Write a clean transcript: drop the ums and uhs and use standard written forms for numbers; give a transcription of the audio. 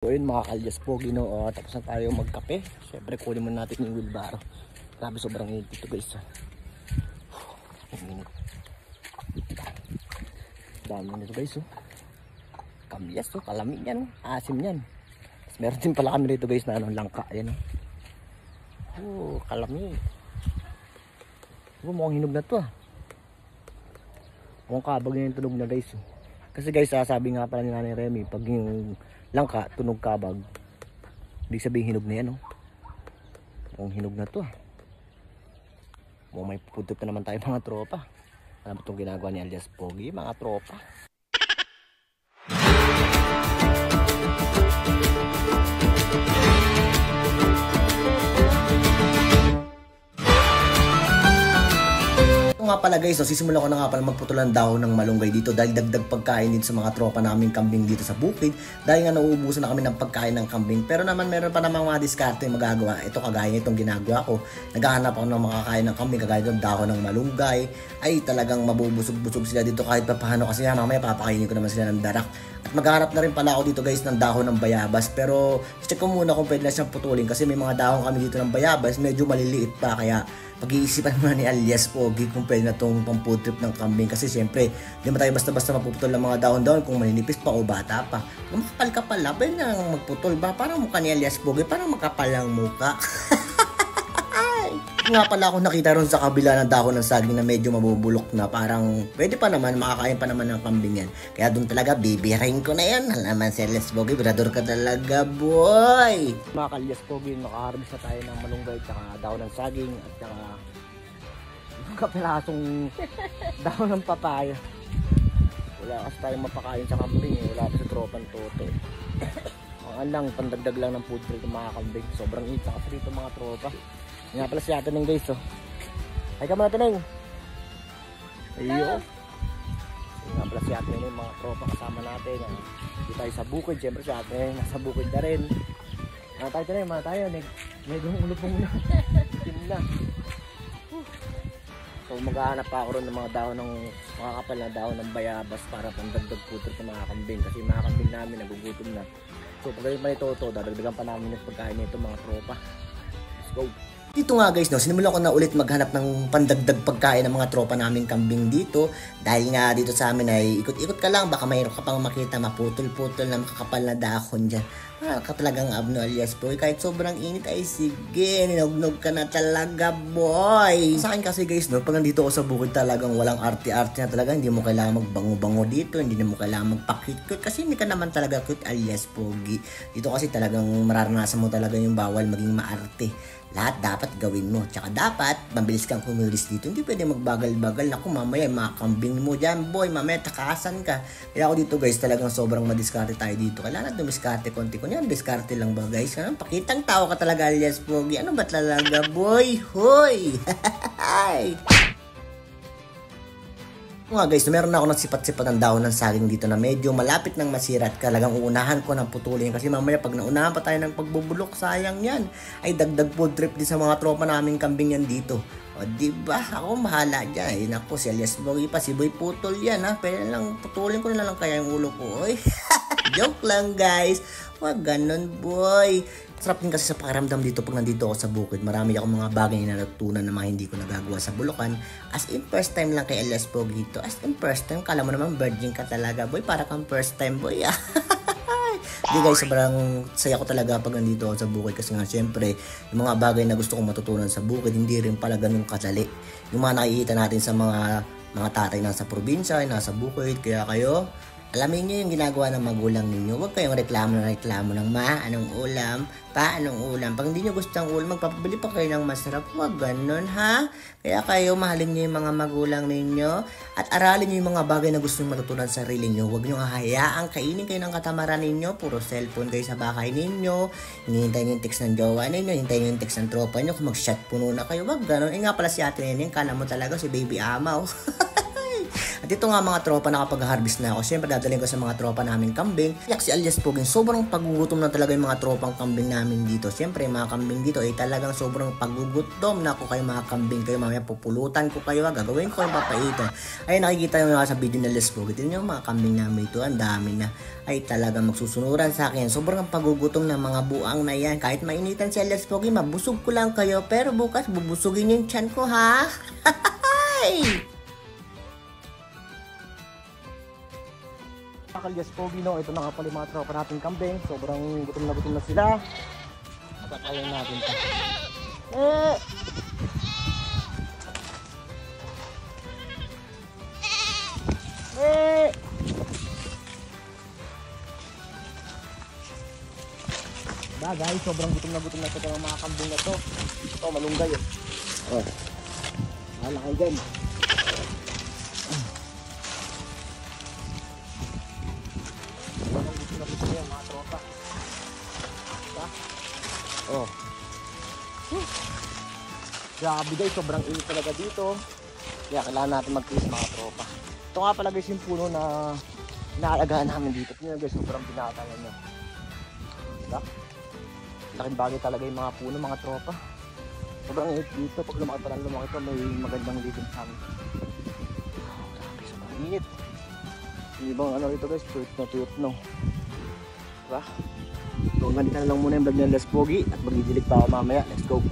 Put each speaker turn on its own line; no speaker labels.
So yun mga kalyas po, tapos na tayo magkape. Siyempre kunin muna natin yung wheelbarrow. Grabe sobrang init dito guys. Ang init. Dami nito guys. Kamyas, kalamig yan, asim yan. Tapos meron din pala kami rito guys na langka. Ayan, kalamig. Mukhang hinog na to. Mukhang kabag na yung tunog na guys. Kasi guys, sabi nga pala ni Nanay Remy, pag yung langka, tunog kabag, ibig sabihin hinog na yan. Mukhang hinog na to. Mukhang may pupuntot na naman tayo mga tropa. Ano ba itong ginagawa ni alias Pogi, mga tropa? Nga pala guys, sisimulan ko na nga pala magputol ng dahon ng malunggay dito dahil dagdag pagkain din sa mga tropa naming kambing dito sa bukid dahil nga nauubusan na kami ng pagkain ng kambing. Pero naman meron pa namang mga diskarte yung magagawa. Ito kagaya itong ginagawa ko, naghahanap ako ng makakain ng kambing kagaya ng dahon ng malunggay. Ay talagang mabubusog-busog sila dito kahit papaano kasi mamaya papakainin ko naman sila ng darak. At maghahanap na rin pala ako dito guys ng dahon ng bayabas, pero check ko muna kung pwede na siyang putulin kasi may mga dahon kami dito ng bayabas medyo maliliit pa, kaya pag-iisipan muna ni alias Pogi kung pwede na itong pang-food trip ng kambing kasi siyempre hindi mo tayo basta-basta mapuputol ng mga dahon-dahon kung maninipis pa o bata pa. Kung makapal-kapal na, pwede na magputol ba? Parang mukha ni alias Pogi, parang makapal ang mukha. Nga pala ako nakita ron sa kabila ng dahon ng saging na medyo mabubulok na, parang pwede pa naman, makakain pa naman ng kambing yan. Kaya doon talaga bibirahin ko na yan. Alaman si alias Pogi, brador ka talaga boy. Mga alias Pogi, nakaharvest na tayo ng malunggay tsaka dahon ng saging at tsaka yung kapirasong dahon ng papaya. Wala kasi tayong mapakain sa kambing, wala pa sa tropang toto. Ang lang, pandagdag lang ng food trip ng mga kambing. Sobrang ita kasi dito mga tropa. Nga pala si Ate Neng guys. Ay ka muna Ate Neng. Ayun. Nga pala si Ate Neng, mga tropa kasama natin. Dito tayo sa bukid. Siyempre si Ate Neng nasa bukid na rin. Mga tayo Ate Neng, mga tayo. Medyo ulupong na. Tim na. So maghahanap pa ako ron ng mga dahon ng mga kapal na dahon ng bayabas para pandagdag putol sa mga kambing. Kasi mga kambing namin nagugutom na. So pag may toto, dadagdagan pa namin yung pagkain nito mga tropa. Let's go! Dito nga guys, sinimulan ko na ulit maghanap ng pandagdag pagkain ng mga tropa naming kambing dito. Dahil nga dito sa amin ay ikot-ikot ka lang, baka mayroon ka pang makita maputol-putol na makakapal na dahon dyan. Talagang abno alias boy, kahit sobrang init ay sige, ninugnog ka na talaga boy. Sa akin kasi guys, pag nandito ako sa bukid talagang walang arte-arte na talaga. Hindi mo kailangan magbango-bango dito, hindi mo kailangan magpa-cute kasi hindi ka naman talaga cute alias Pogi. Dito kasi talagang mararanasan mo talaga yung bawal maging maarte. Lahat dapat gawin mo. Tsaka dapat, mabilis kang kumilis dito. Hindi pwede magbagal-bagal. Naku, mamaya, mga kambing mo dyan, boy. Mamaya, takasan ka. Kaya ako dito, guys, talagang sobrang madiskarte tayo dito. Kailangan dumiskarte konti ko niyan. Diskarte lang ba, guys? Pakitang tao ka talaga, alias Pogi. Ano ba talaga, boy? Hoy! Nga guys, meron na ako nagsipat-sipat ng dahon ng saging dito na medyo malapit ng masira at talagang uunahan ko ng putulin kasi mamaya pag naunahan pa tayo ng pagbubulok, sayang yan. Ay dagdag food trip din sa mga tropa naming kambing yan dito. O diba, ako mahala dyan. Ay naku, si alias Pogi pa, si boy putol yan ha. Pwede lang, putulin ko na lang kaya yung ulo ko. Oy. Joke lang guys. Wag ganun boy. Sarap din kasi sa pakiramdam dito pag nandito ako sa bukid. Marami akong mga bagay na natutunan na mga hindi ko nagagawa sa Bulacan. As in first time lang kay alias Pogi dito. As in first time, kala mo naman virgin ka talaga boy. Para kang first time boy. Hindi guys, sobrang saya ko talaga pag nandito ako sa bukid. Kasi nga syempre, yung mga bagay na gusto kong matutunan sa bukid, hindi rin pala ganun kadali. Yung mga nakikita natin sa mga tatay nasa probinsya, nasa bukid. Kaya kayo, alamin nyo yung ginagawa ng magulang ninyo. Huwag kayong reklamo ng anong ulam, anong ulam. Pag hindi nyo gusto ang ulam, magpapabili pa kayo ng masarap. Huwag ganun ha. Kaya kayo, mahalin nyo yung mga magulang ninyo at aralin nyo yung mga bagay na gusto nyo matutunan sa sarili nyo. Huwag nyo hahayaang kainin kayo ng katamaran ninyo. Puro cellphone kayo sa bahay ninyo. Hinihintay nyo yung text ng jowa ninyo. Hinihintay nyo yung text ng tropa nyo. Kung mag-chat puno na kayo, huwag ganun. Nga pala si Ate Neneng, kala mo talaga si Baby Amaw. At ito nga mga tropa, nakapag-harvest na ako. Siyempre dadalhin ko sa mga tropa namin kambing. Yak si alias Poging, sobrang pagugutom na talaga yung mga tropang kambing namin dito. Siyempre mga kambing dito ay talagang sobrang pagugutom na ako kayo mga kambing kayo. Mamaya pupulutan ko kayo, gagawin ko yung papaitan. Ay nakikita nyo nga sa video na alias Poging. Tignan nyo mga kambing namin ito, ang dami na. Ay talagang magsusunuran sa akin. Sobrang pagugutom na mga buang na yan. Kahit mainitan si alias Poging, mabusog ko lang kayo. Pero bukas bubusugin yung tiyan ko ha. Hey! Alias Poging, no? Ito na nga pala yung mga tropa natin kambing. Sobrang gutom na sila. Matatayin natin ito. Guys, sobrang gutom na ito ng mga kambing na to. Ito, malunggay eh. Oh. Malaki din. Mga tropa. Oh. Grabe guys, sobrang init talaga dito. Kaya kailangan natin mag-tiis mga tropa. Ito nga pala guys yung puno na inaalagaan namin dito. Tingnan guys, sobrang pinakatayan niya. Diba? Laking bagay talaga yung mga puno mga tropa. Sobrang init dito. Pag lumaki pa lang ito, may magandang living sa amin. Grabe, sobrang init. Yung ibang ano ito guys, tuyot no. Diba? So, ganito na lang muna yung vlog ng Alias Poging at magdidilig pa ako mamaya. Let's go!